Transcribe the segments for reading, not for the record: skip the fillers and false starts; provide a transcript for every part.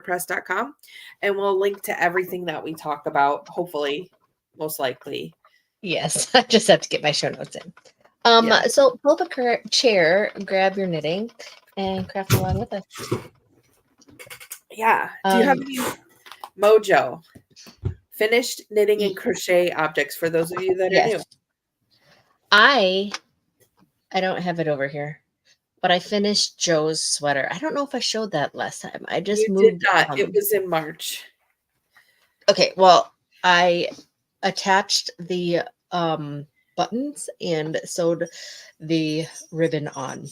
wordpress.com, and we'll link to everything that we talk about, hopefully, most likely. Yes, I just have to get my show notes in. So pull up a chair, grab your knitting, and craft along with us. Yeah. Do you have any Mojo finished knitting and crochet objects for those of you that are new? I don't have it over here, but I finished Joe's sweater. I don't know if I showed that last time. I just moved. Did not. It was in March. Okay, well, I attached the buttons and sewed the ribbon on.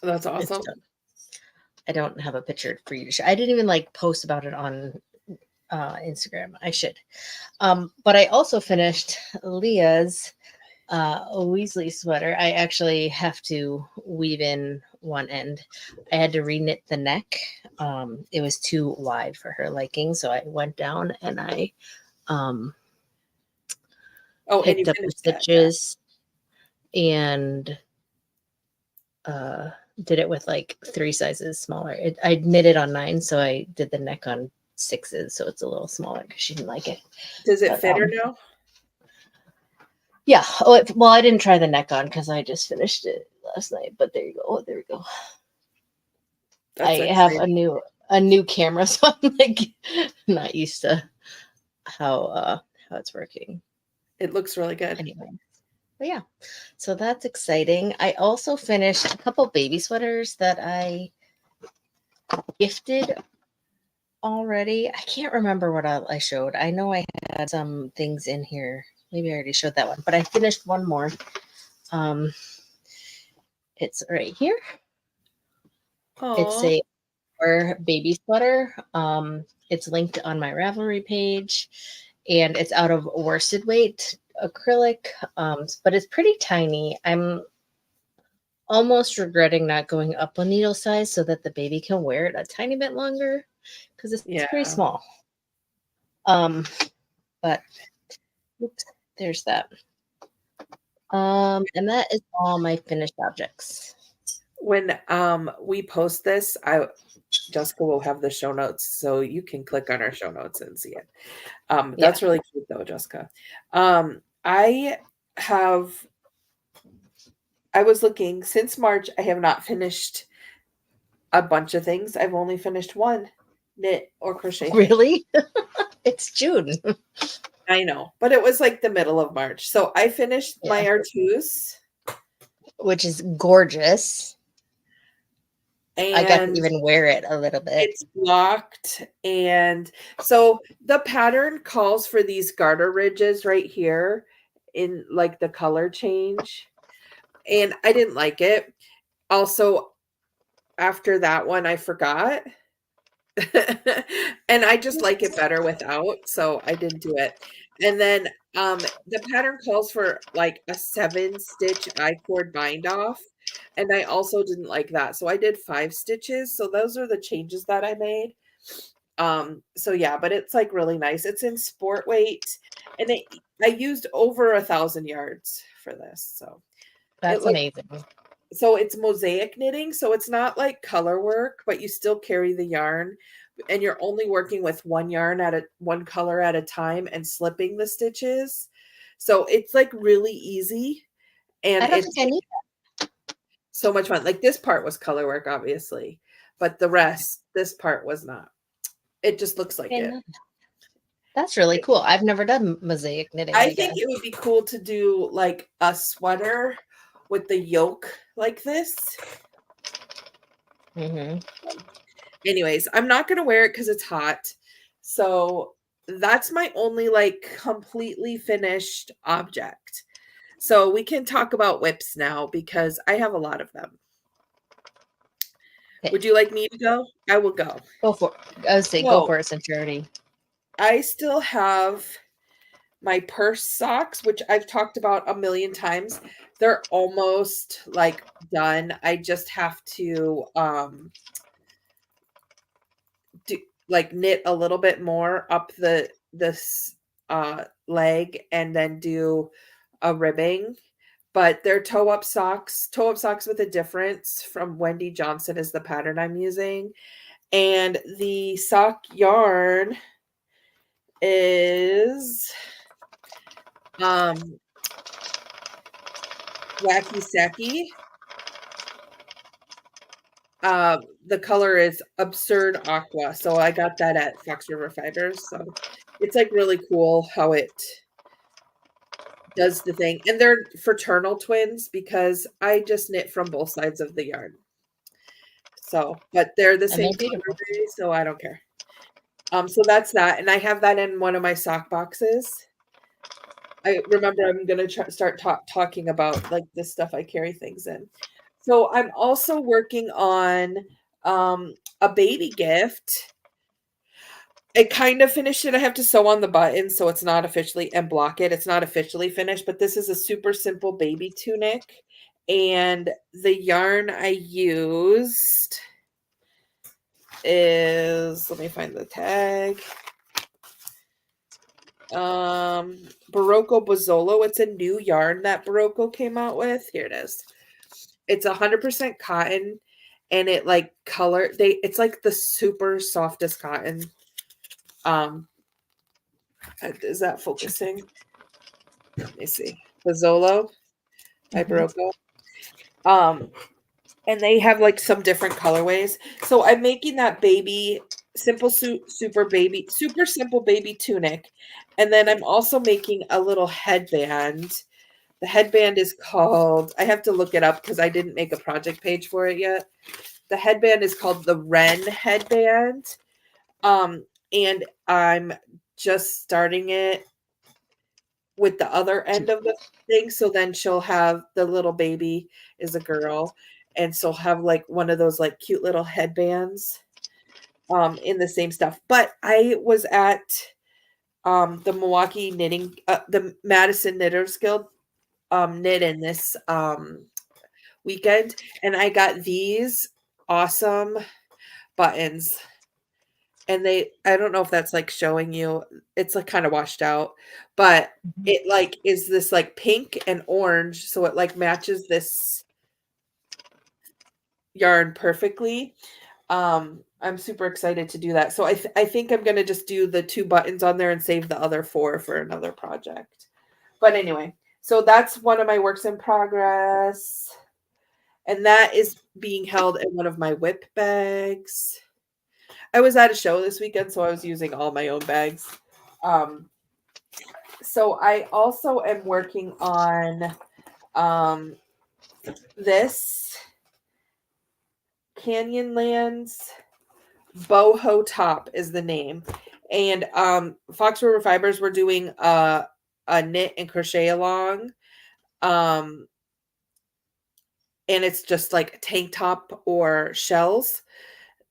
That's awesome. I don't have a picture for you to show. I didn't even like post about it on Instagram. I should. But I also finished Leah's Weasley sweater. I actually have to weave in one end. I had to reknit the neck. It was too wide for her liking, so I went down and I picked up the stitches and did it with like 3 sizes smaller. I knitted on 9, so I did the neck on 6s, so it's a little smaller because she didn't like it. Does it fit her now? Yeah. Oh, well, I didn't try the neck on because I just finished it last night. But there you go. Oh, there we go. I have a new camera, so I'm like not used to how it's working. It looks really good. Anyway, but yeah, so that's exciting. I also finished a couple baby sweaters that I gifted already. I can't remember what I showed. I know I had some things in here. Maybe I already showed that one, but I finished one more. It's right here. Aww. It's a baby sweater. It's linked on my Ravelry page, and it's out of worsted weight acrylic, but it's pretty tiny. I'm almost regretting not going up a needle size so that the baby can wear it a tiny bit longer because it's pretty small. But oops, there's that. And that is all my finished objects. When we post this, Jessica will have the show notes, so you can click on our show notes and see it. That's really cute though, Jessica. I was looking since March. I have not finished a bunch of things. I've only finished one knit or crochet. Really? It's June. I know, but it was like the middle of March. So I finished my Artus, which is gorgeous. And I got to even wear it a little bit. It's blocked. And so the pattern calls for these garter ridges right here in like the color change. And I didn't like it. Also, after that one, I forgot. And I just like it better without, so I didn't do it. And then the pattern calls for like a 7-stitch I-cord bind off, and I also didn't like that, so I did 5 stitches. So those are the changes that I made. So yeah, but it's like really nice. It's in sport weight, and I used over 1,000 yards for this, so that's amazing. So it's mosaic knitting, so it's not like color work, but you still carry the yarn, and you're only working with one yarn one color at a time and slipping the stitches. So it's like really easy, and it's so much fun. Like this part was color work, obviously, but this part was not. It just looks like it. That's really cool. I've never done mosaic knitting. I think it would be cool to do like a sweater with the yoke like this. Anyways, I'm not going to wear it because it's hot. So that's my only like completely finished object. So we can talk about whips now because I have a lot of them. Okay. Would you like me to go? I will go. Go for it. I would say go for it since you're already. I still have my purse socks, which I've talked about a million times. They're almost like done. I just have to knit a little bit more up this leg and then do a ribbing. But they're toe-up socks with a difference from Wendy Johnson is the pattern I'm using. And the sock yarn is Wacky Sacky. The color is Absurd Aqua. So I got that at Fox River Fibers. So it's like really cool how it does the thing. And they're fraternal twins because I just knit from both sides of the yarn. So, but they're the same colorway, so I don't care. So that's that. And I have that in one of my sock boxes. I remember I'm going to start talking about like this stuff I carry things in. So I'm also working on a baby gift. I kind of finished it. I have to sew on the button so it's not officially and block it. It's not officially finished, but this is a super simple baby tunic. And the yarn I used is, let me find the tag. Barocco Bozzolo. It's a new yarn that Barocco came out with. Here it is. It's 100% cotton, and it like it's like the super softest cotton. Is that focusing? Let me see. Bozzolo by Barocco. And they have like some different colorways. So I'm making that baby super simple baby tunic. And then I'm also making a little headband. The headband is called, I have to look it up because I didn't make a project page for it yet. The headband is called the Wren headband. And I'm just starting it with the other end of the thing. So then she'll have the little baby is a girl. And so have like one of those like cute little headbands in the same stuff. But I was at the Milwaukee knitting, the Madison Knitters Guild knit in this weekend, and I got these awesome buttons. And I don't know if that's like showing you, it's like kind of washed out, but it like is this like pink and orange. So it like matches this yarn perfectly. I'm super excited to do that. So I think I'm going to just do the 2 buttons on there and save the other 4 for another project. But anyway, so that's one of my works in progress. And that is being held in one of my whip bags. I was at a show this weekend, so I was using all my own bags. So I also am working on this Canyonlands Boho Top is the name. And Fox River Fibers were doing a knit and crochet along. And it's just like tank top or shells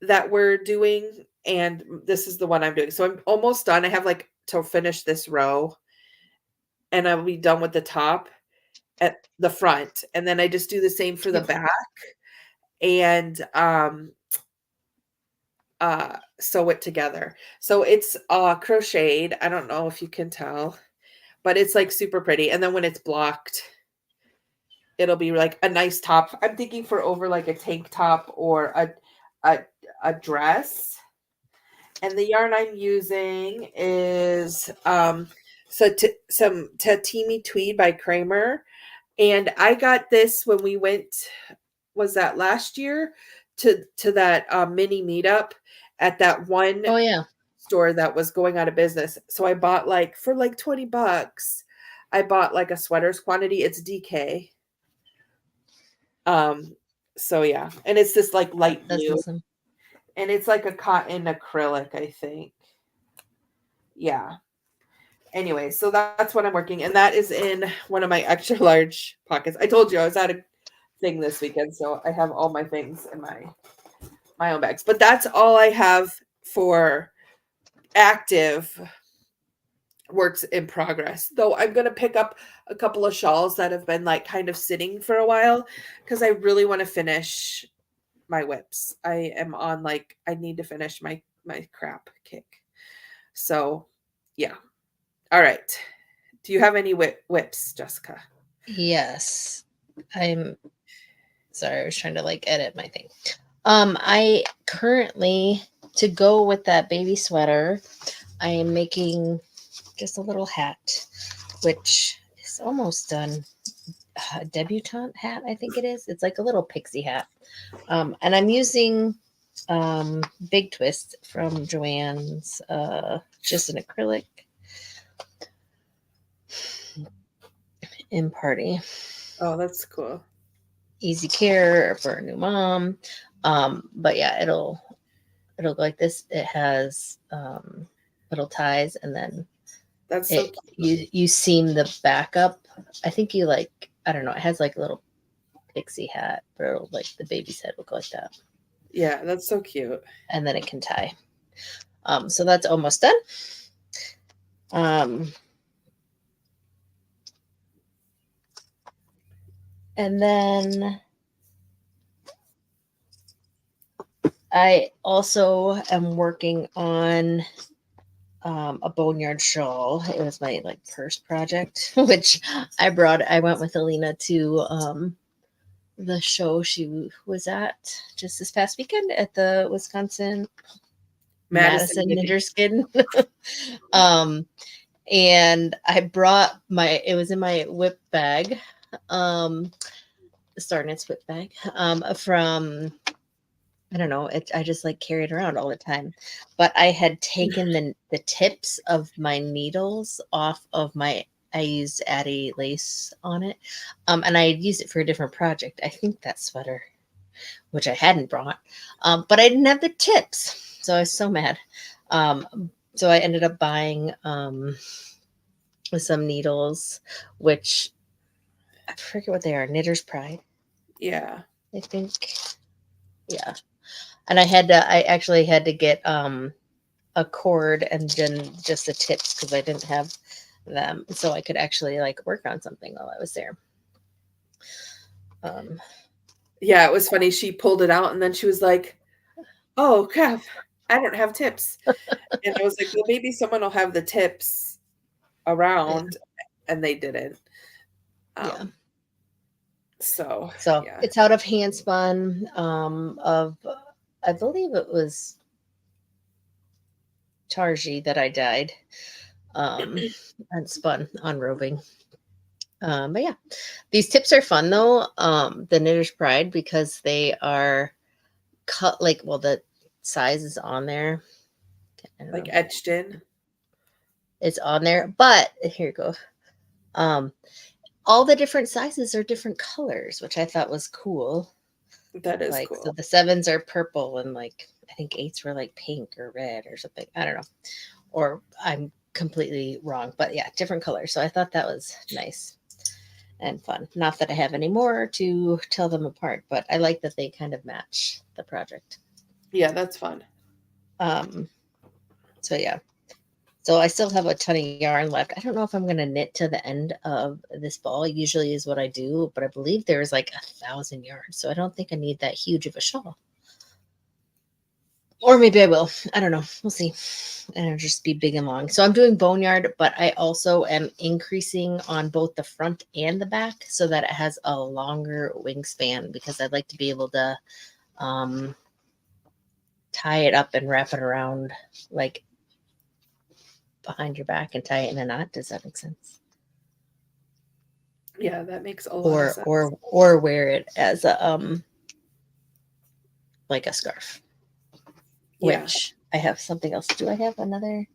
that we're doing. And this is the one I'm doing. So I'm almost done. I have like to finish this row. And I'll be done with the top at the front. And then I just do the same for the back. And sew it together. So it's crocheted. I don't know if you can tell, but it's like super pretty. And then when it's blocked, it'll be like a nice top. I'm thinking for over like a tank top or a dress. And the yarn I'm using is some Tatimi Tweed by Kramer. And I got this when we went, was that last year, to that mini meetup at that one store that was going out of business. So I bought like for like $20. I bought like a sweaters quantity. It's DK. So yeah, and it's this like light blue. That's awesome. And it's like a cotton acrylic, I think. Yeah. Anyway, so that's what I'm working, and that is in one of my extra large pockets. I told you I was at a thing this weekend, so I have all my things in my own bags. But that's all I have for active works in progress. Though I'm going to pick up a couple of shawls that have been like kind of sitting for a while because I really want to finish my whips. I am on like I need to finish my crap kick. So, yeah. All right. Do you have any whips, Jessica? Yes. I'm sorry, I was trying to like edit my thing. I currently to go with that baby sweater, I am making just a little hat, which is almost done. A debutante hat, I think it is. It's like a little pixie hat. And I'm using Big Twist from Joann's, just an acrylic in Party. Oh, that's cool. Easy care for a new mom. But yeah, it'll go like this. It has little ties, and then That's so cute. you seam the back up. I think you like, I don't know, it has like a little pixie hat, but it'll, like the baby's head will go like that. Yeah, that's so cute. And then it can tie. So that's almost done. And then I also am working on a boneyard shawl. It was my like purse project, which I went with Allena to the show she was at just this past weekend at the Wisconsin Madison Knitterskin. And I brought it was in my whip bag, Star Knits whip bag, from, I don't know, I just like carry it around all the time. But I had taken the tips of my needles off of I used Addie lace on it. And I had used it for a different project. I think that sweater, which I hadn't brought, but I didn't have the tips. So I was so mad. So I ended up buying some needles, which I forget what they are. Knitter's Pride. Yeah. I think. Yeah. And I actually had to get a cord and then just the tips because I didn't have them. So I could actually like work on something while I was there. Yeah, it was funny. She pulled it out and then she was like, "Oh crap, I don't have tips." And I was like, "Well, maybe someone will have the tips around," and they didn't. Yeah. So yeah. It's out of handspun of, I believe it was Tarji that I dyed and spun on roving. But yeah, these tips are fun though. The Knitter's Pride, because they are cut like, well, the size is on there. Like etched in. It's on there, but here you go. All the different sizes are different colors, which I thought was cool. That is like, cool. So the 7s are purple and like I think 8s were like pink or red or something. I don't know. Or I'm completely wrong, but yeah, different colors. So I thought that was nice and fun. Not that I have any more to tell them apart, but I like that they kind of match the project. Yeah, that's fun. So yeah. So I still have a ton of yarn left. I don't know if I'm going to knit to the end of this ball. Usually is what I do, but I believe there's like 1,000 yards. So I don't think I need that huge of a shawl. Or maybe I will. I don't know. We'll see. And it'll just be big and long. So I'm doing boneyard, but I also am increasing on both the front and the back so that it has a longer wingspan, because I'd like to be able to tie it up and wrap it around like behind your back and tie it in a knot. Does that make sense? Yeah, that makes a lot of sense. Or wear it as a like a scarf. Yeah. Which I have something else. Do I have another?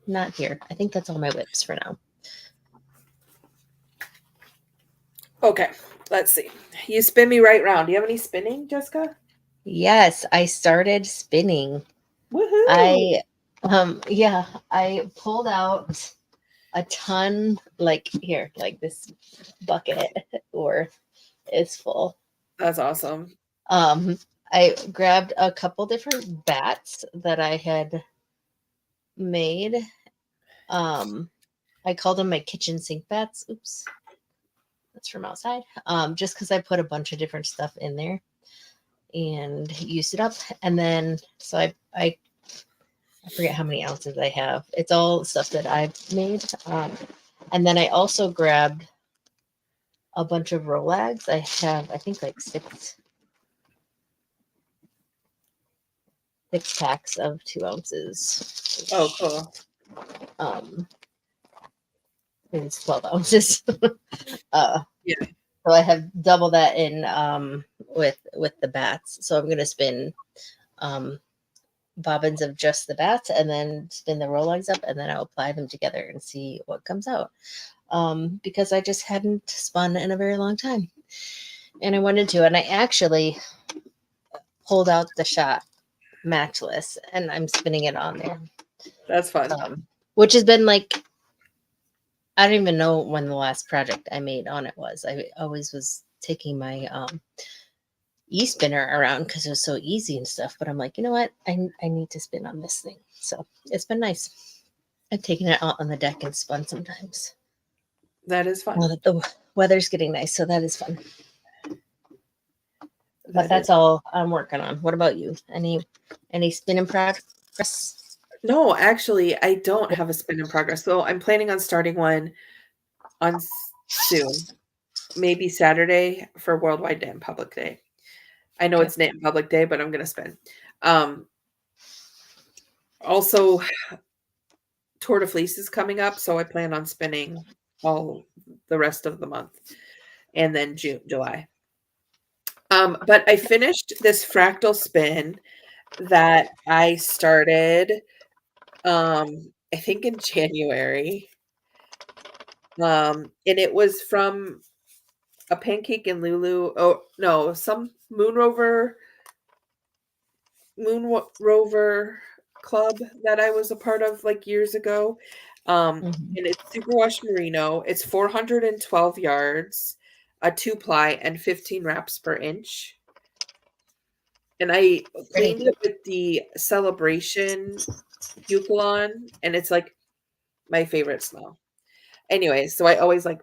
Not here. I think that's all my whips for now. Okay, let's see. You spin me right round. Do you have any spinning, Jessica? Yes, I started spinning. Woohoo! I pulled out a ton, like here, like this bucket or is full. That's awesome. I grabbed a couple different bats that I had made. I called them my kitchen sink bats. Oops. That's from outside. Just because I put a bunch of different stuff in there and used it up. And then, so I forget how many ounces I have. It's all stuff that I've made. And then I also grabbed a bunch of Rolags. I have, I think, like 6 6 packs of 2 ounces. Oh, cool. It's 12 ounces. Yeah. So I have double that in with the bats. So I'm gonna spin bobbins of just the bats and then spin the roll-ons up, and then I'll apply them together and see what comes out. Because I just hadn't spun in a very long time, and I wanted to, and I actually pulled out the shot matchless, and I'm spinning it on there. That's fun. Which has been like, I don't even know when the last project I made on it was. I always was taking my e-spinner around because it was so easy and stuff. But I'm like, you know what? I need to spin on this thing. So it's been nice. I've taken it out on the deck and spun sometimes. That is fun. Well, the weather's getting nice, so that is fun. But that's all I'm working on. What about you? Any spin in progress? No, actually, I don't have a spin in progress. So I'm planning on starting one on soon. Maybe Saturday for Worldwide Knit and Public Day. I know it's Knit and Public Day, but I'm going to spin. Also, Tour de Fleece is coming up, so I plan on spinning all the rest of the month and then June, July. But I finished this fractal spin that I started, I think in January. And it was from a Pancake and Lulu. Oh no, some Moon Rover club that I was a part of like years ago. And it's superwash merino. It's 412 yards, a 2-ply, and 15 wraps per inch. And I cleaned it with the Celebration Eucalyptus, and it's like my favorite smell. Anyway, so I always like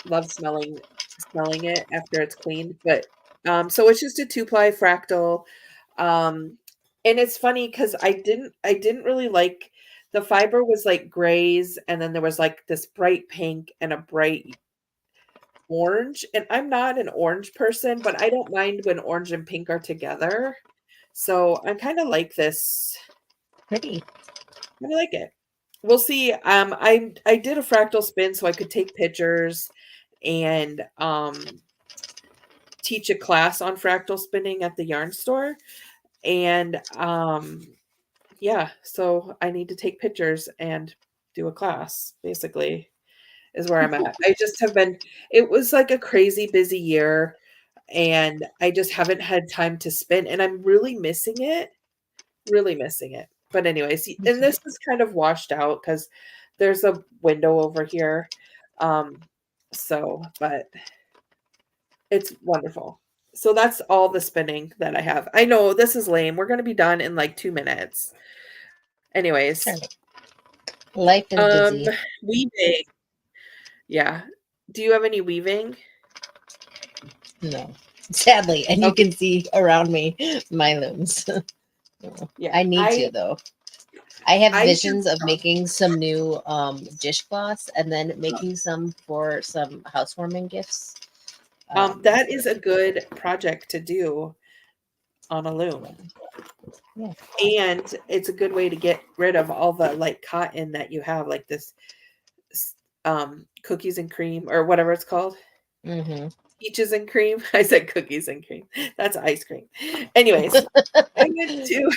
love smelling it after it's cleaned. But so it's just a 2-ply fractal. And it's funny because I didn't really like the fiber was like grays, and then there was like this bright pink and a bright orange. And I'm not an orange person, but I don't mind when orange and pink are together. So I kind of like this. Pretty. I like it. We'll see. I did a fractal spin so I could take pictures and teach a class on fractal spinning at the yarn store. And yeah, so I need to take pictures and do a class, basically, is where I'm at. I just have been, it was like a crazy busy year, and I just haven't had time to spin, and I'm really missing it. Really missing it. But anyways, and this is kind of washed out because there's a window over here. But it's wonderful. So that's all the spinning that I have. I know this is lame. We're going to be done in like 2 minutes. Anyways. Life is busy. Weaving. Yeah. Do you have any weaving? No. Sadly. And you can see around me my looms. Yeah, I need to though. I have visions of making some new dishcloths and then making some for some housewarming gifts. That is a good project to do on a loom. Yeah. And it's a good way to get rid of all the like cotton that you have, like this cookies and cream or whatever it's called. Peaches and cream. I said cookies and cream. That's ice cream. Anyways, I went to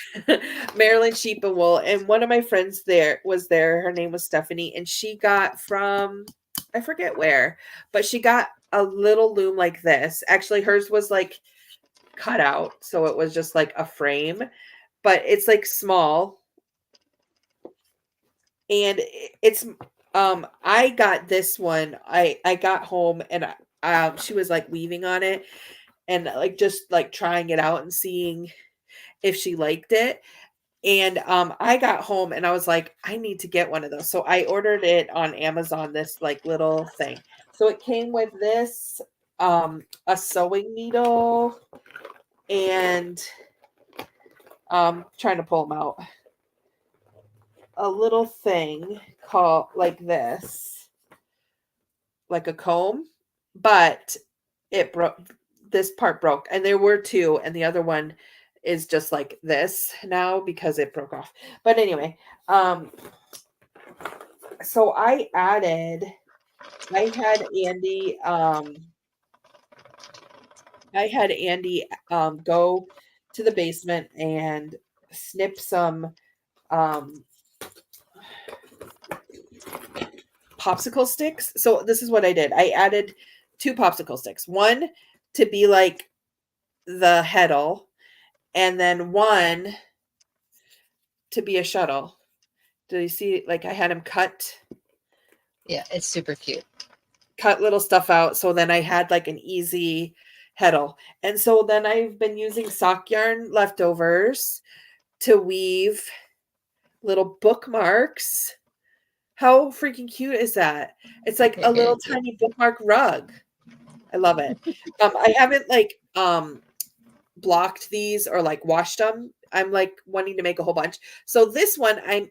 Maryland Sheep and Wool, and one of my friends there. Her name was Stephanie, and she got from, I forget where, but she got a little loom like this. Actually, hers was like cut out, so it was just like a frame, but it's like small. And it's I got this one. I got home and she was like weaving on it and like just like trying it out and seeing if she liked it. And I got home and I was like, I need to get one of those. So I ordered it on Amazon, this like little thing. So it came with this a sewing needle and trying to pull them out. A little thing called like this, like a comb, but it broke. This part broke, and there were two, and the other one is just like this now because it broke off. But anyway, so I had Andy go to the basement and snip some popsicle sticks. So this is what I did. I added 2 popsicle sticks. One to be like the heddle, and then one to be a shuttle. Do you see? Like I had him cut it's super cute. Cut little stuff out. So then I had like an easy heddle. And so then I've been using sock yarn leftovers to weave little bookmarks. How freaking cute is that? It's like a little tiny bookmark rug. I love it. I haven't like blocked these or like washed them. I'm like wanting to make a whole bunch. So this one I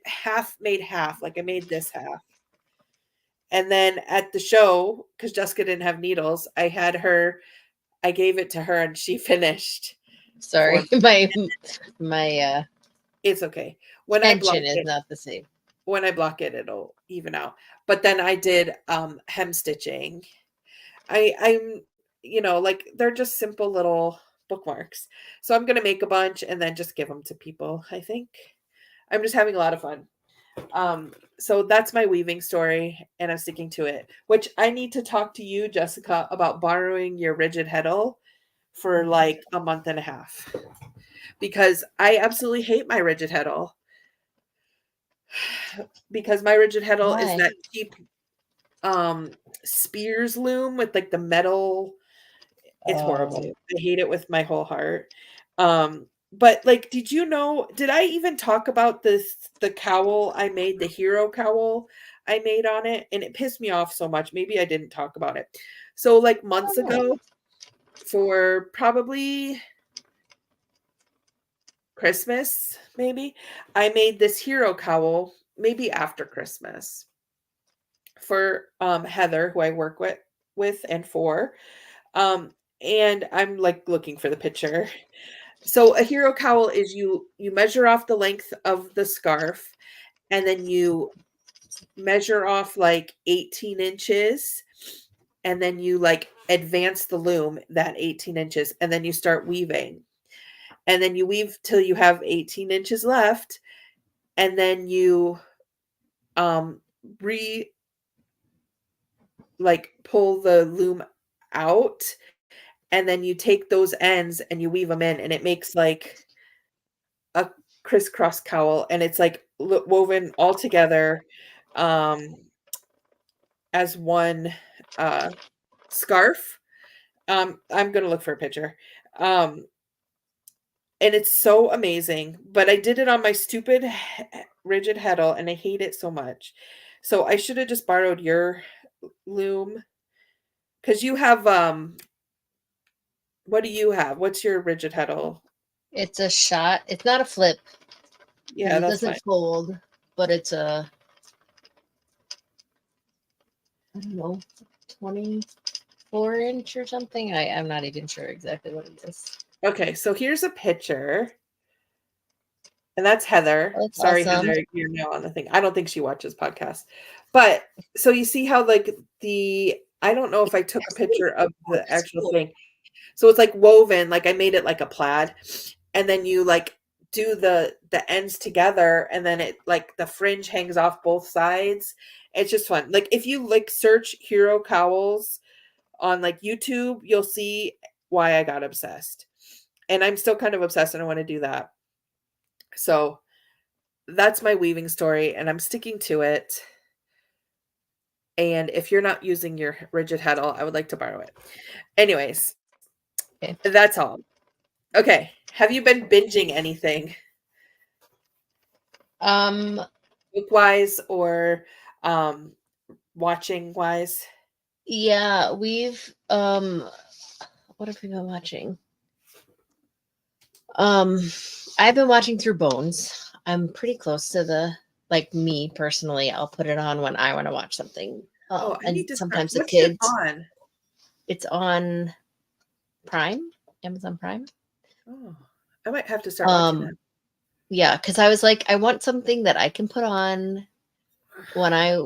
made half. Like I made this half. And then at the show, because Jessica didn't have needles, I gave it to her and she finished. Sorry, my it's okay. When tension is not the same. When I block it, it'll even out. But then I did hem stitching. I'm like they're just simple little bookmarks. So I'm gonna make a bunch and then just give them to people. I think I'm just having a lot of fun. So that's my weaving story and I'm sticking to it, which I need to talk to you, Jessica, about borrowing your rigid heddle for like a month and a half because I absolutely hate my rigid heddle because my rigid heddle is that cheap Spears loom with like the metal. It's horrible. I hate it with my whole heart. But like, did I even talk about the cowl I made, the hero cowl I made on it? And it pissed me off so much. Maybe I didn't talk about it. So like months ago, for probably Christmas, maybe, I made this hero cowl, maybe after Christmas, for Heather, who I work with and for. And I'm like looking for the picture. So a hero cowl is you measure off the length of the scarf and then you measure off like 18 inches and then you like advance the loom that 18 inches and then you start weaving. And then you weave till you have 18 inches left and then you pull the loom out and then you take those ends and you weave them in and it makes like a crisscross cowl and it's like woven all together as one scarf. I'm gonna look for a picture. And it's so amazing, but I did it on my stupid rigid heddle and I hate it so much. So I should have just borrowed your loom because you have what do you have? What's your rigid heddle? It's a shot. It's not a flip. Yeah, it doesn't fold, but it's a, I don't know, 24-inch or something. I'm not even sure exactly what it is. Okay, so here's a picture. And that's Heather. That's Sorry, awesome. Heather, you're now on the thing. I don't think she watches podcasts. But so you see how like I don't know if I took a picture of the actual thing. So it's like woven, like I made it like a plaid. And then you like do the ends together and then it like the fringe hangs off both sides. It's just fun. Like if you like search hero cowls on like YouTube, you'll see why I got obsessed. And I'm still kind of obsessed and I want to do that. So that's my weaving story and I'm sticking to it. And if you're not using your rigid heddle, I would like to borrow it. Anyways, okay. That's all. Okay. Have you been binging anything? Book-wise or watching wise? Yeah, we've what have we been watching? I've been watching Through Bones. I'm pretty close to me personally, I'll put it on when I want to watch something. I need to sometimes start. the kids. On? It's on Prime, Amazon Prime. Oh, I might have to start watching that. Yeah, because I was like, I want something that I can put on when I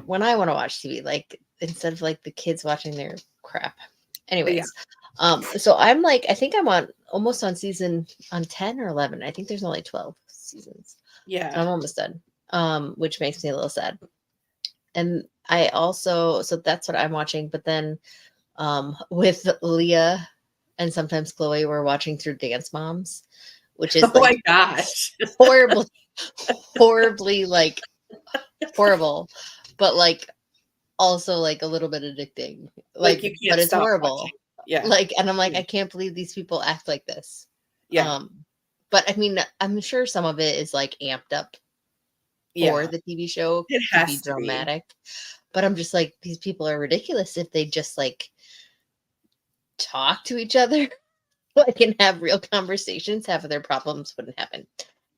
want to watch TV, like instead of like the kids watching their crap. Anyways, so I'm like, I think I'm almost on 10 or 11. I think there's only 12 seasons. Yeah. So I'm almost done. Which makes me a little sad. And I also, so that's what I'm watching, but then with Leah and sometimes Chloe, we're watching through Dance Moms, which is Oh like my gosh. horribly like horrible, but like also like a little bit addicting. Like you But can't it's stop horrible. watching. Yeah. Like, and I'm like, I can't believe these people act like this. Yeah. But I mean, I'm sure some of it is like amped up for the TV show It to be has to be. dramatic. But I'm just like, these people are ridiculous if they just like talk to each other, like, and have real conversations. Half of their problems wouldn't happen.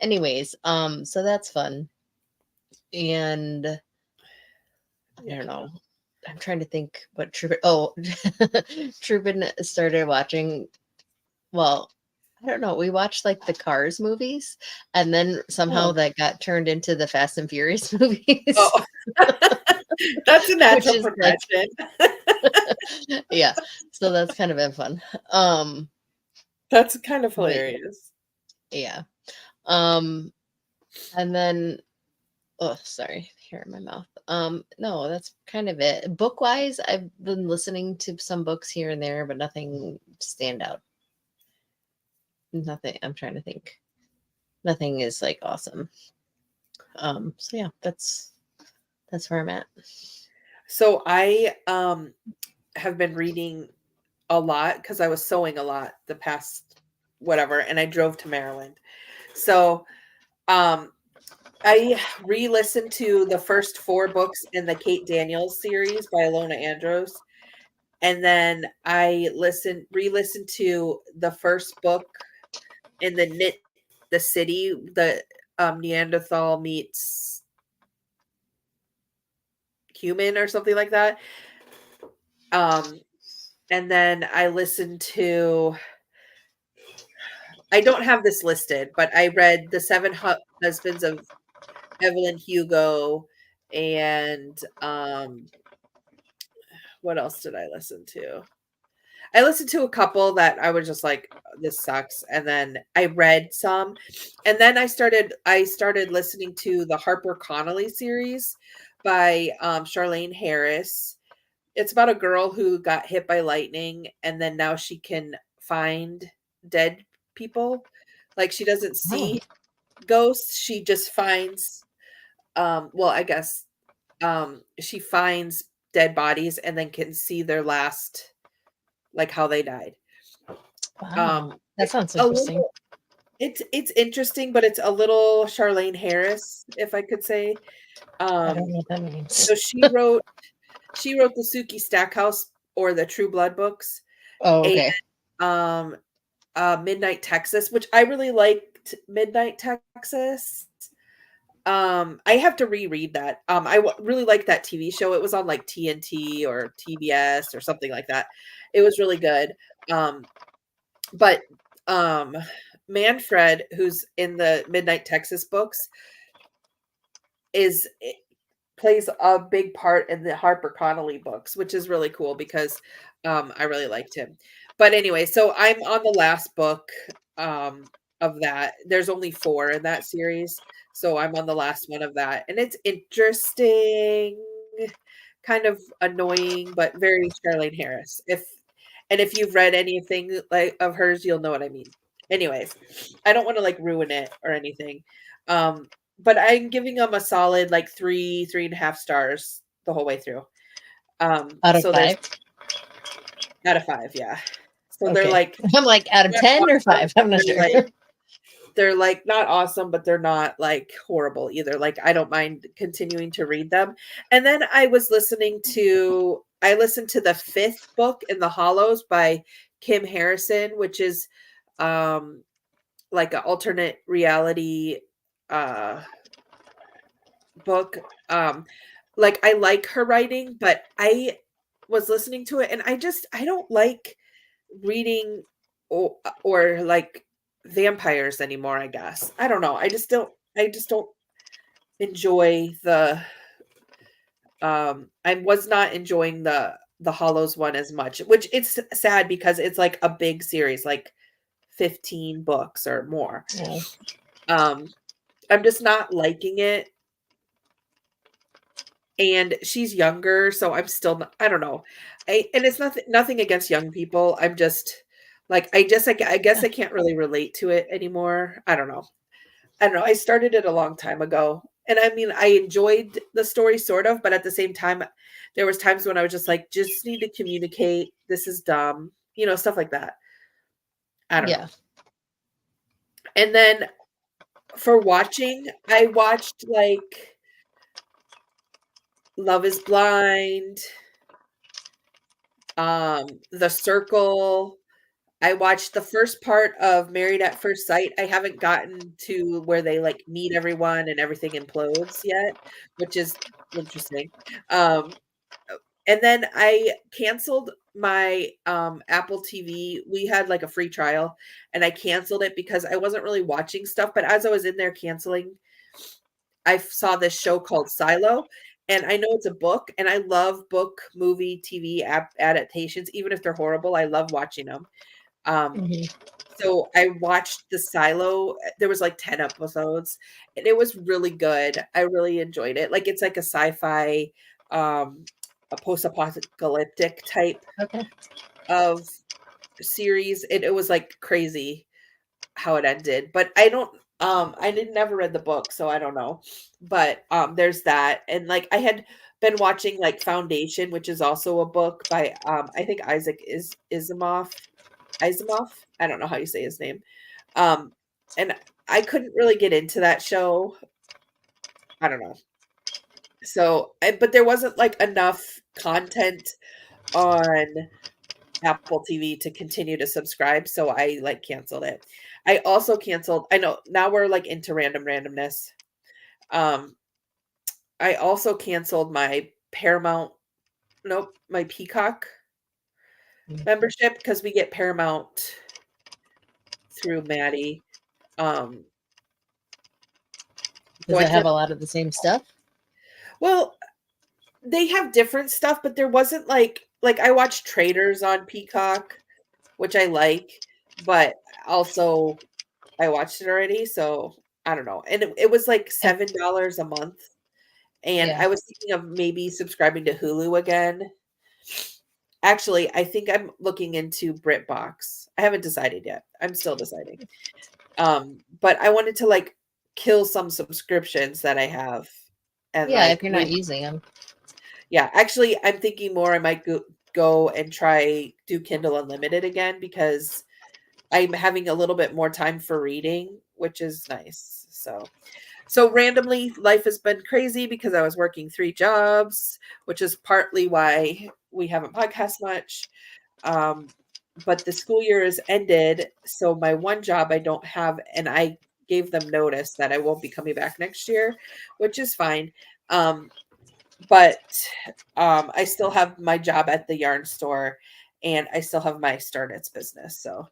Anyways, so that's fun. And I don't know. I'm trying to think what Trupin. Oh, Trupin started watching. Well, I don't know. We watched like the Cars movies, and then somehow that got turned into the Fast and Furious movies. Oh. That's a natural progression. Like, yeah. So that's kind of been fun. That's kind of hilarious. Yeah. And then, oh, sorry, hair in my mouth. No, that's kind of it. Book wise, I've been listening to some books here and there, but nothing stand out. Nothing. I'm trying to think. Nothing is like awesome. So yeah, that's where I'm at. So I have been reading a lot because I was sewing a lot the past whatever, and I drove to Maryland. So I re-listened to the first 4 books in the Kate Daniels series by Allena and and then I re-listened to the first book in the Knit the City, the Neanderthal meets human or something like that. And then I listened to, I don't have this listed, but I read The Seven Husbands of Evelyn Hugo, and what else did I listen to? I listened to a couple that I was just like, this sucks. And then I read some. And then I started listening to the Harper Connolly series by Charlene Harris. It's about a girl who got hit by lightning, and then now she can find dead people. Like, she doesn't see ghosts, she just finds well, I guess she finds dead bodies and then can see their last, like, how they died. Wow, that sounds interesting. It's interesting, but it's a little Charlene Harris, if I could say. I don't know what that means. So she wrote the Suki Stackhouse or the True Blood books. Oh, okay. And Midnight Texas, which I really liked. Midnight Texas. I have to reread that. I really liked that TV show. It was on like TNT or TBS or something like that. It was really good. But Manfred, who's in the Midnight Texas books, plays a big part in the Harper Connolly books, which is really cool because I really liked him. But anyway, so I'm on the last book of that. There's only 4 in that series, so I'm on the last one of that, and it's interesting, kind of annoying, but very Charlene Harris. If you've read anything like of hers, you'll know what I mean. Anyways, I don't want to like ruin it or anything. But I'm giving them a solid like 3.5 stars the whole way through. Out of 5? Out of 5, yeah. So okay. They're like, I'm like, out of 10 or 5? I'm not sure. They're like not awesome, but they're not like horrible either. Like, I don't mind continuing to read them. And then I listened to the 5th book in the Hollows by Kim Harrison, which is like an alternate reality book. Like, I like her writing, but I was listening to it and I don't like reading or like vampires anymore, I guess. I don't know. I just don't enjoy the I was not enjoying the Hollows one as much, which it's sad because it's like a big series, like 15 books or more. Yeah. I'm just not liking it. And she's younger, so I'm still not, I don't know. And it's nothing against young people. I'm just like I guess I can't really relate to it anymore. I don't know. I don't know. I started it a long time ago. And I mean, I enjoyed the story sort of, but at the same time, there was times when I was just like, just need to communicate. This is dumb. Stuff like that. I don't Yeah. know. And then for watching, I watched like Love is Blind, The Circle. I watched the first part of Married at First Sight. I haven't gotten to where they like meet everyone and everything implodes yet, which is interesting. Um, and then I canceled my Apple TV. We had like a free trial and I canceled it because I wasn't really watching stuff. But as I was in there canceling, I saw this show called Silo. And I know it's a book, and I love book, movie, TV adaptations, even if they're horrible. I love watching them. Um, Mhm. so I watched the Silo. There was like 10 episodes and it was really good. I really enjoyed it. Like it's like a sci-fi, a post-apocalyptic type Okay. of series. It was like crazy how it ended. But I didn't never read the book, so I don't know. But there's that. And like I had been watching like Foundation, which is also a book by I think Isaac is Asimov. I don't know how you say his name. Um, and I couldn't really get into that show. I don't know. So, but there wasn't like enough content on Apple TV to continue to subscribe, so I like canceled it. I also canceled. I know now we're like into randomness. Um, I also canceled my Paramount. Nope, my Peacock membership because we get Paramount through Maddie. Um, Does so I it have a canceled. lot of the same stuff? Well, they have different stuff, but there wasn't like I watched Traders on Peacock, which I like, but also I watched it already, so I don't know. And it was like Have, $7 a month. And yeah. I was thinking of maybe subscribing to Hulu again. Actually, I think I'm looking into BritBox. I haven't decided yet. I'm still deciding. But I wanted to like kill some subscriptions that I have and Yeah, if like you're not maybe using them. yeah, actually, I'm thinking more I might go and try do Kindle Unlimited again because I'm having a little bit more time for reading, which is nice. So randomly, life has been crazy because I was working 3 jobs, which is partly why we haven't podcast much. Um, but the school year is ended, so my one job I don't have, and I gave them notice that I won't be coming back next year, which is fine. Um, but I still have my job at the yarn store and I still have my Starnets business. So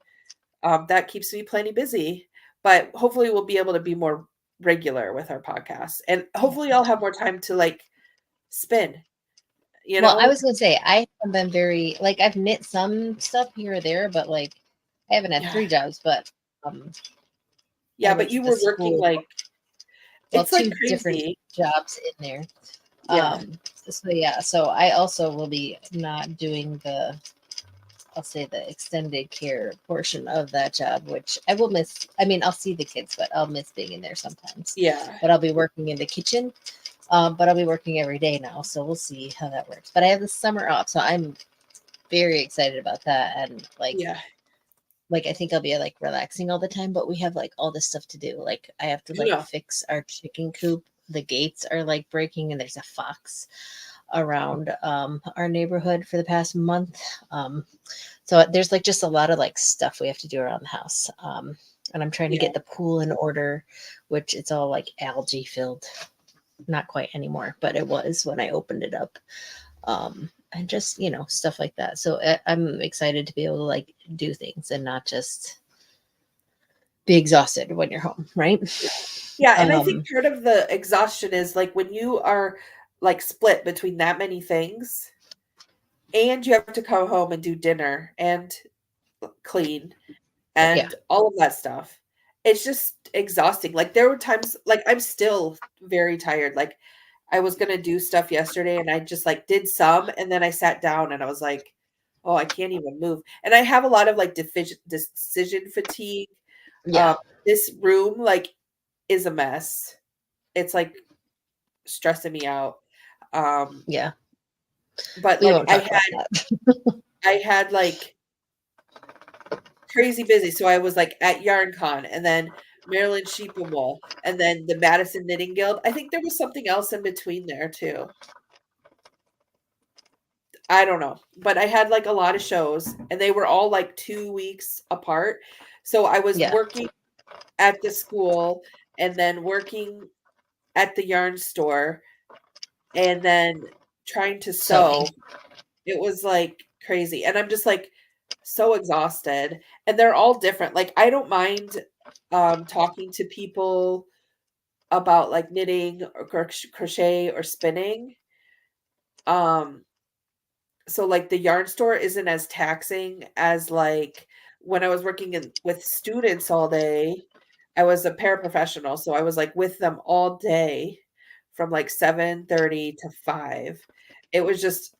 that keeps me plenty busy. But hopefully we'll be able to be more regular with our podcast. And hopefully I'll have more time to like spin, you Well, I know? was gonna say I haven't been very like I've knit some stuff here or there, but like I haven't had Yeah. 3 jobs, but um I Yeah, but worked you at the were working school. like Well, it's like 2 different crazy. jobs in there. Yeah. So yeah, so I also will be not doing the I'll say the extended care portion of that job, which I will miss. I mean, I'll see the kids, but I'll miss being in there sometimes. Yeah. But I'll be working in the kitchen. But I'll be working every day now, so we'll see how that works. But I have the summer off, so I'm very excited about that. And Yeah. like I think I'll be like relaxing all the time, but we have like all this stuff to do. Like I have to You like know. fix our chicken coop. The gates are like breaking, and there's a fox around our neighborhood for the past month. So there's like just a lot of like stuff we have to do around the house. And I'm trying to Yeah. get the pool in order, which it's all like algae filled. Not quite anymore, but it was when I opened it up. And just, stuff like that. So I'm excited to be able to like do things and not just be exhausted when you're home, right? Yeah, and I think part of the exhaustion is like when you are like split between that many things and you have to come home and do dinner and clean Yeah. and all of that stuff. It's just exhausting. Like there were times like I'm still very tired. Like I was gonna do stuff yesterday and I just like did some and then I sat down and I was like, oh, I can't even move. And I have a lot of like decision fatigue. Yeah. This room like is a mess. It's like stressing me out. Um, Yeah. but We like won't talk about that. I had like crazy busy. So I was like at YarnCon and then Maryland Sheep and Wool and then the Madison Knitting Guild. I think there was something else in between there too. I don't know, but I had like a lot of shows and they were all like 2 weeks apart. So I was Yeah. working at the school and then working at the yarn store and then trying to Sewing. sew. It was like crazy. And I'm just like so exhausted. And they're all different. Like I don't mind talking to people about like knitting or crochet or spinning. Um so like the yarn store isn't as taxing as like when I was working with students all day. I was a paraprofessional, so I was like with them all day from like 7:30 to 5. It was just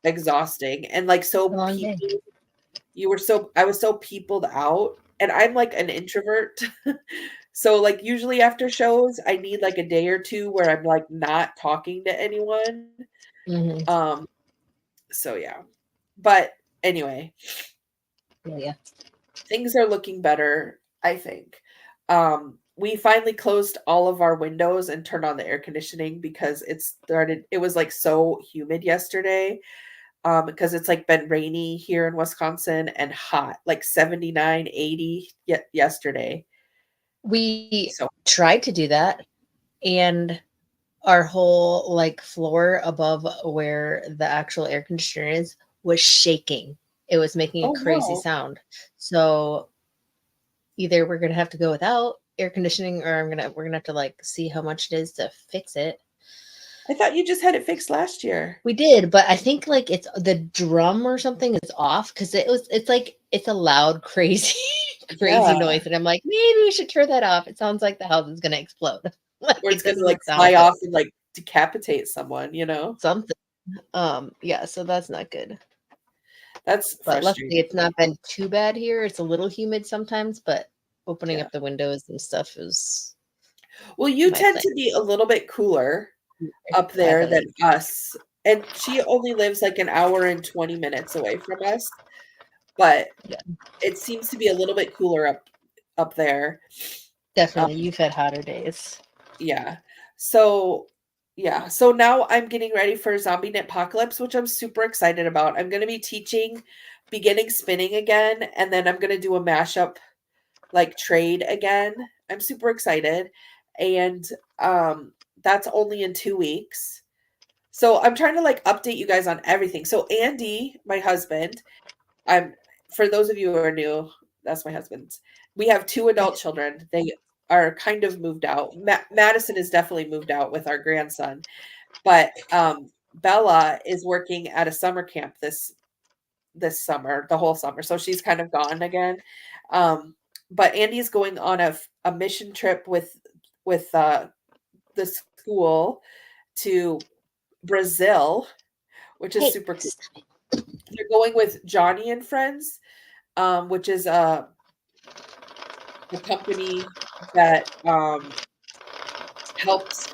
exhausting and like It's a so long day. people I was so peopled out and I'm like an introvert. So like usually after shows I need like a day or two where I'm like not talking to anyone. Mm-hmm. Um so yeah. But anyway, Yeah. things are looking better, I think. We finally closed all of our windows and turned on the air conditioning because it was like so humid yesterday. Because it's like been rainy here in Wisconsin and hot, like 79, 80 yesterday. We So tried to do that, and our whole like floor above where the actual air conditioner is was shaking. It was making a oh crazy no. sound. So either we're gonna have to go without air conditioning, or we're gonna have to like see how much it is to fix it. I thought you just had it fixed last year. We did, but I think like it's the drum or something is off because it's like it's a loud, crazy, crazy Yeah. noise. And I'm like, maybe we should turn that off. It sounds like the house is gonna explode. Like Or it's it gonna like doesn't sound fly good. off and like decapitate someone, you know? Something. Yeah, so that's not good. That's But luckily frustrating. it's not been too bad here. It's a little humid sometimes, but opening Yeah. up the windows and stuff is Well, you my tend plan. to be a little bit cooler up I there feel than like us. And she only lives like an hour and 20 minutes away from us, but yeah, it seems to be a little bit cooler up there. Um, definitely you've had hotter days. yeah. So yeah. So now I'm getting ready for Zombie Knit Apocalypse, which I'm super excited about. I'm gonna be teaching beginning spinning again, and then I'm gonna do a mashup like trade again. I'm super excited. And that's only in 2 weeks. So I'm trying to like update you guys on everything. So Andy, my husband, I'm for those of you who are new, that's my husband's. We have two adult children. They are kind of moved out. Madison is definitely moved out with our grandson, but Bella is working at a summer camp this summer, the whole summer. So she's kind of gone again. But Andy's going on a mission trip with the school to Brazil, which is Hey, super cool. They're going with Johnny and Friends, which is a company that helps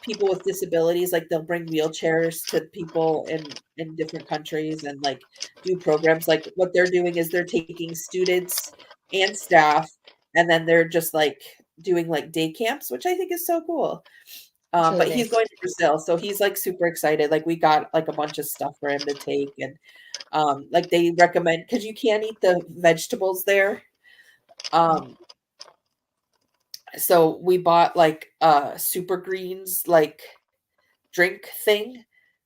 people with disabilities. Like they'll bring wheelchairs to people in different countries and like do programs. Like what they're doing is they're taking students and staff, and then they're just like doing like day camps, which I think is so cool. it's really But he's nice. going to Brazil, so he's like super excited. Like we got like a bunch of stuff for him to take, and like they recommend because you can't eat the vegetables there. Um, so we bought like super greens like drink thing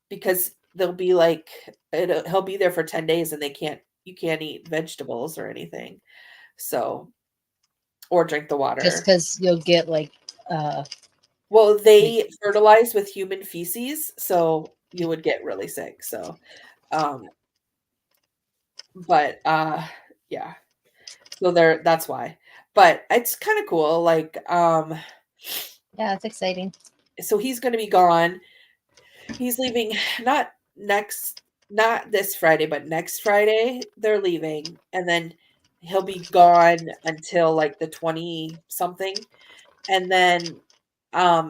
because they'll be like he'll be there for 10 days and they can't you can't eat vegetables or anything. So, or drink the Just water. because you'll get like Well, like they fertilize with human feces, so you would get really sick. So, um, but yeah. So that's why. But it's kind of cool. Like, yeah, it's exciting. so he's gonna be gone. He's leaving not not this Friday, but next Friday they're leaving, and then he'll be gone until like the 20 something. And then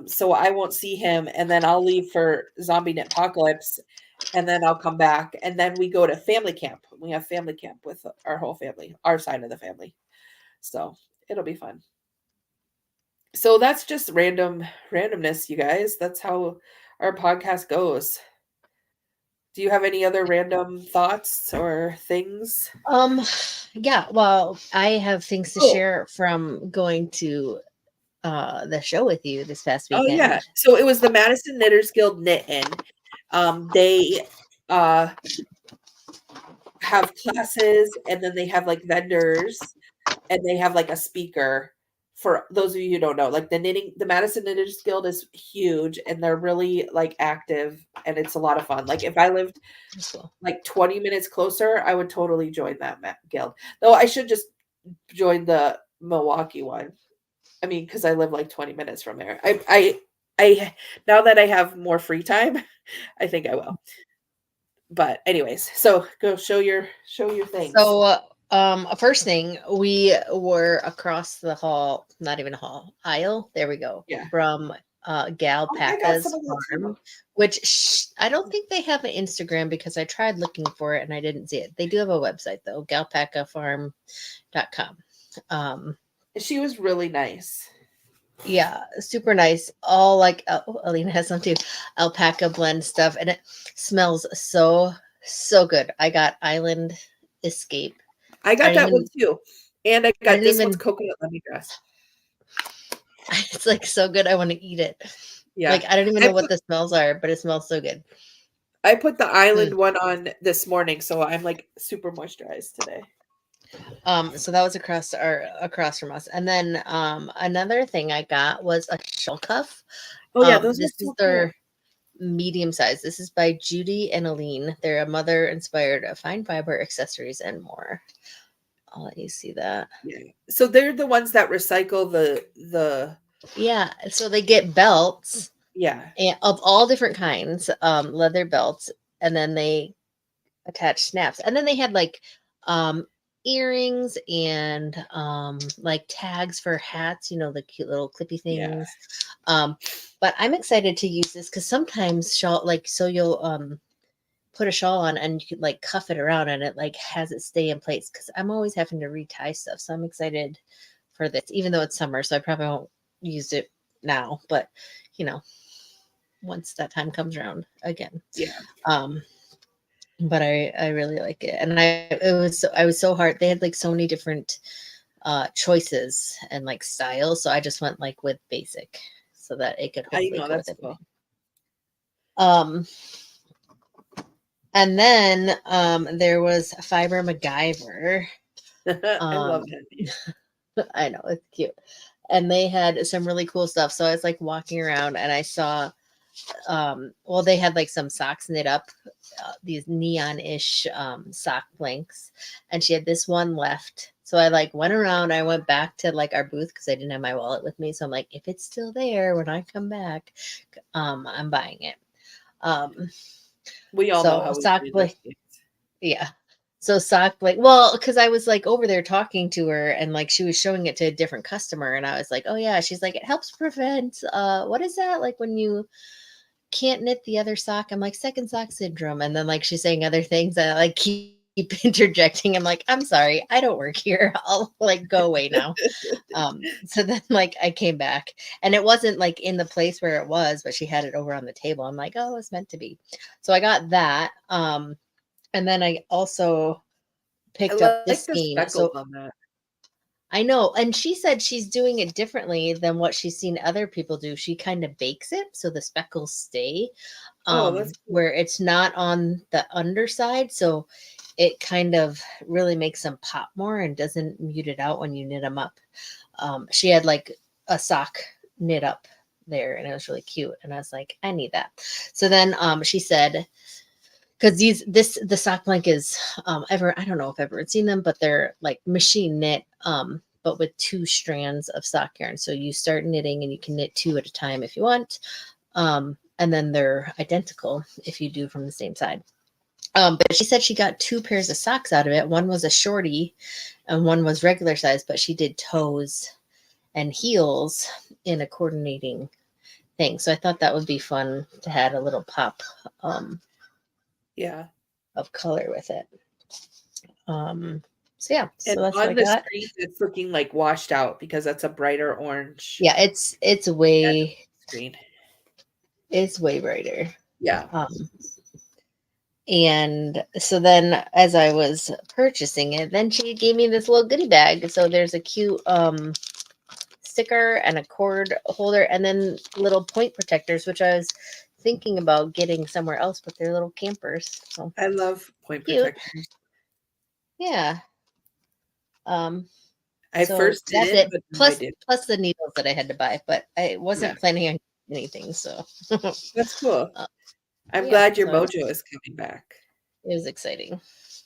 so I won't see him, and then I'll leave for Zombie Net Apocalypse, and then I'll come back, and then we go to family camp. We have family camp with our whole family, our side of the family. So it'll be fun. So that's just randomness, you guys. That's how our podcast goes. Do you have any other random thoughts or things? Um, yeah, well, I have things to Oh, share from going to the show with you this past oh yeah. weekend. So it was the Madison Knitters Guild knit-in. They uh have classes, and then they have like vendors, and they have like a speaker. For those of you who don't know, like the Madison Knitters Guild is huge, and they're really like active, and it's a lot of fun. Like if I lived So, like 20 minutes closer, I would totally join that guild. Though I should just join the Milwaukee one. I mean, because I live like 20 minutes from there. I now that I have more free time, I think I will. But anyways, so go show your things. so first thing, we were across the hall, not even a hall, aisle. There we go. Yeah. From Gal Oh, I got some Paca's of that too. farm, which I don't think they have an Instagram because I tried looking for it and I didn't see it. They do have a website though, galpacafarm.com. She was really nice. Yeah, super nice. All like Alina has some too, alpaca blend stuff, and it smells so good. I got Island Escape. I I got don't that one even. too. And I I got didn't this one's even. coconut lemongrass. It's like so good. I want to eat it. Yeah. Like I don't even I know what put the smells are, but it smells so good. I put the island Mm. one on this morning, so I'm like super moisturized today. So that was across from us, and then another thing I got was a shawl cuff. Oh yeah, those are This is so cool. their medium size. This is by Judy and Aline. They're a mother inspired fine fiber accessories and more. I'll let you see that. Yeah. So they're the ones that recycle the Yeah, so they get belts yeah. and of all different kinds, leather belts, and then they attach snaps. And then they had like um earrings and like tags for hats, the cute little clippy Yeah. things. But I'm excited to use this because sometimes shawl like so you'll put a shawl on and you could like cuff it around and it like has it stay in place because I'm always having to retie stuff. So I'm excited for this, even though it's summer, so I probably won't use it now, but you know, once that time comes around again. Yeah. Um, but I really like it. And I was so hard. They had like so many different choices and like styles. So I just went like with basic so that it could I hopefully know go with that's everything. cool. And then there was Fiber MacGyver. I love Um, that name. I know it's cute. And they had some really cool stuff. So I was like walking around and I saw well, they had like some socks knit up, these neon-ish sock blanks, and she had this one left. So I like went around, I went back to like our booth because I didn't have my wallet with me. So I'm like, if it's still there when I come back, I'm buying it. Um, We all know so how we sock play those blank, games. yeah. So sock blank, well, because I was like over there talking to her and like she was showing it to a different customer, and I was like, oh yeah, she's like, it helps prevent what is that like when you can't knit the other sock. I'm like second sock syndrome. And then like she's saying other things and I like keep interjecting. I'm like, I'm sorry, I don't work here. I'll like go away now. So then like I came back and it wasn't like in the place where it was, but she had it over on the table. I'm like, oh, it's meant to be. So I got that. And then I also I picked up like this the skein. speckles So on that. I know. And she said she's doing it differently than what she's seen other people do. She kind of bakes it so the speckles stay Oh, that's cool. where it's not on the underside. So it kind of really makes them pop more and doesn't mute it out when you knit them up. She had like a sock knit up there and it was really cute. And I was like, I need that. So then she said, because the sock blanket is I don't know if everyone's seen them, but they're like machine knit, but with 2 strands of sock yarn. So you start knitting and you can knit 2 at a time if you want. And then they're identical if you do from the same side. But she said she got 2 pairs of socks out of it. One was a shorty and one was regular size, but she did toes and heels in a coordinating thing. So I thought that would be fun to add a little pop of color with it. So yeah, so And that's on what I the got. screen, it's looking like washed out because that's a brighter orange. Yeah, it's way screen. It's way brighter. Yeah. And so then as I was purchasing it, then she gave me this little goodie bag. So there's a cute sticker and a cord holder and then little point protectors, which I was thinking about getting somewhere else, but they're little campers. So I love point cute. protectors. Yeah. I so first that's didn't, it. but I did. Plus the needles that I had to buy, but I wasn't planning on anything. So that's cool. I'm yeah, glad your so mojo is coming back. It was exciting.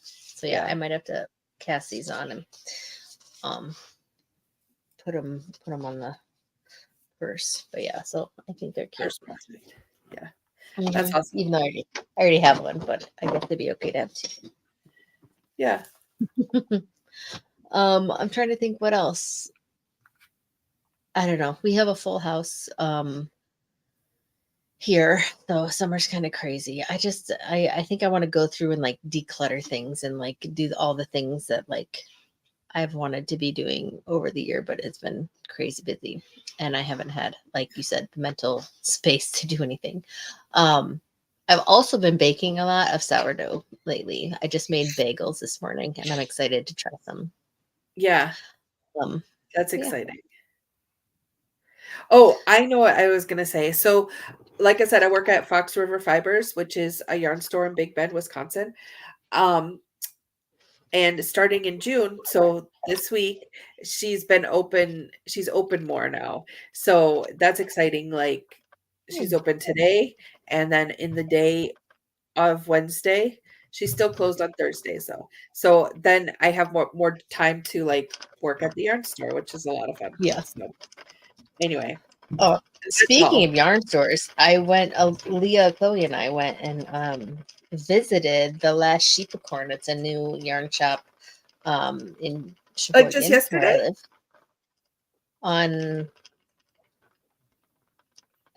So yeah, I might have to cast these on and put them on the purse. But yeah, so I think they're cute. Yeah. Mm-hmm. That's awesome. Even though I already have one, but I guess it'd be okay to have 2. Yeah. I'm trying to think what else. I don't know. We have a full house here, so summer's kind of crazy. I think I want to go through and like declutter things and like do all the things that like I've wanted to be doing over the year, but it's been crazy busy and I haven't had, like you said, the mental space to do anything. I've also been baking a lot of sourdough lately. I just made bagels this morning and I'm excited to try some. Yeah. That's exciting. Yeah. Oh, I know what I was going to say. So, like I said, I work at Fox River Fibers, which is a yarn store in Big Bend, Wisconsin. And starting in June, so this week, she's open more now. So that's exciting. Like she's open today, and then in the day of Wednesday, she's still closed on Thursdays though. So then I have more time to like work at the yarn store, which is a lot of fun. Yeah. So anyway. Oh, speaking of yarn stores, I went, Leah, Chloe, and I went and visited the Last Sheepicorn. It's a new yarn shop in Sheboygan, like just yesterday? where I live.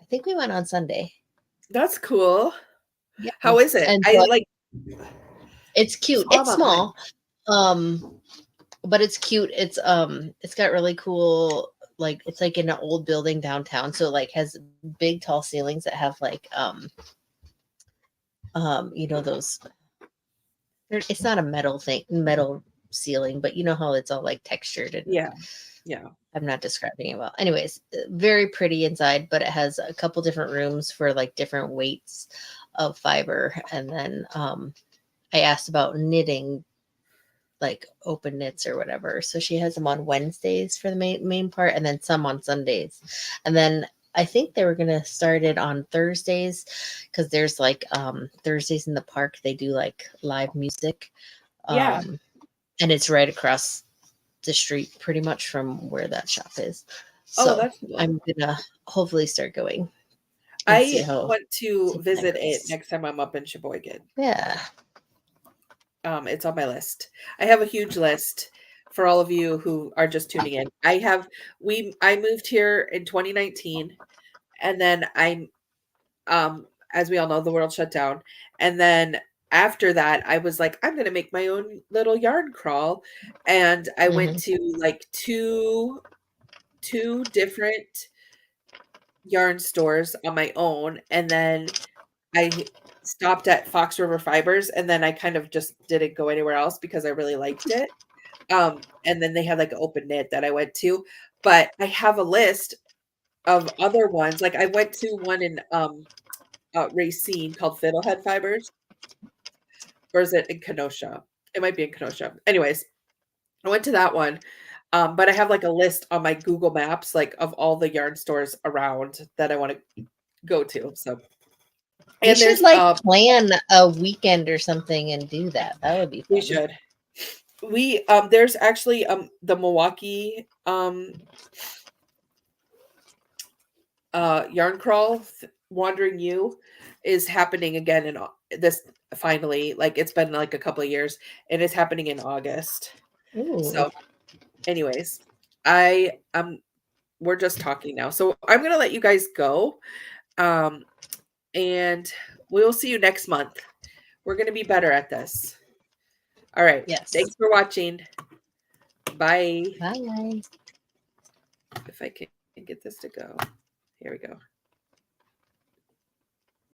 I think we went on Sunday. That's cool. Yeah. How is it? And it's cute. It's small. But it's cute. It's got really cool, like it's like in an old building downtown. So like has big tall ceilings that have like those, it's not a metal ceiling, but you know how it's all like textured and yeah. I'm not describing it well. Anyways, very pretty inside, but it has a couple different rooms for like different weights of fiber. And then I asked about knitting, like open knits or whatever. So she has them on Wednesdays for the main part, and then some on Sundays. And then I think they were gonna start it on Thursdays because there's like Thursdays in the park they do like live music. And it's right across the street pretty much from where that shop is. So that's cool. I'm gonna hopefully start going. I want to visit it next time I'm up in Sheboygan. Yeah. It's on my list. I have a huge list for all of you who are just tuning in. I moved here in 2019, and then as we all know, the world shut down. And then after that, I was like, I'm going to make my own little yarn crawl. And I went to like two different yarn stores on my own. And then I stopped at Fox River Fibers, and then I kind of just didn't go anywhere else because I really liked it. And then they had like an open knit that I went to, but I have a list of other ones. Like I went to one in Racine called Fiddlehead Fibers, or is it in Kenosha? It might be in Kenosha. Anyways, I went to that one. But I have like a list on my Google Maps, like of all the yarn stores around that I want to go to. So, We and should there's like plan a weekend or something and do that. That would be fun. we should. There's actually the Milwaukee yarn crawl Wandering You is happening again in this finally. Like it's been like a couple of years, and it's happening in August. Ooh. So, anyways, we're just talking now. So I'm gonna let you guys go. And we'll see you next month. We're gonna be better at this. All right. Yes. Thanks for watching. Bye. Bye. If I can get this to go. Here we go.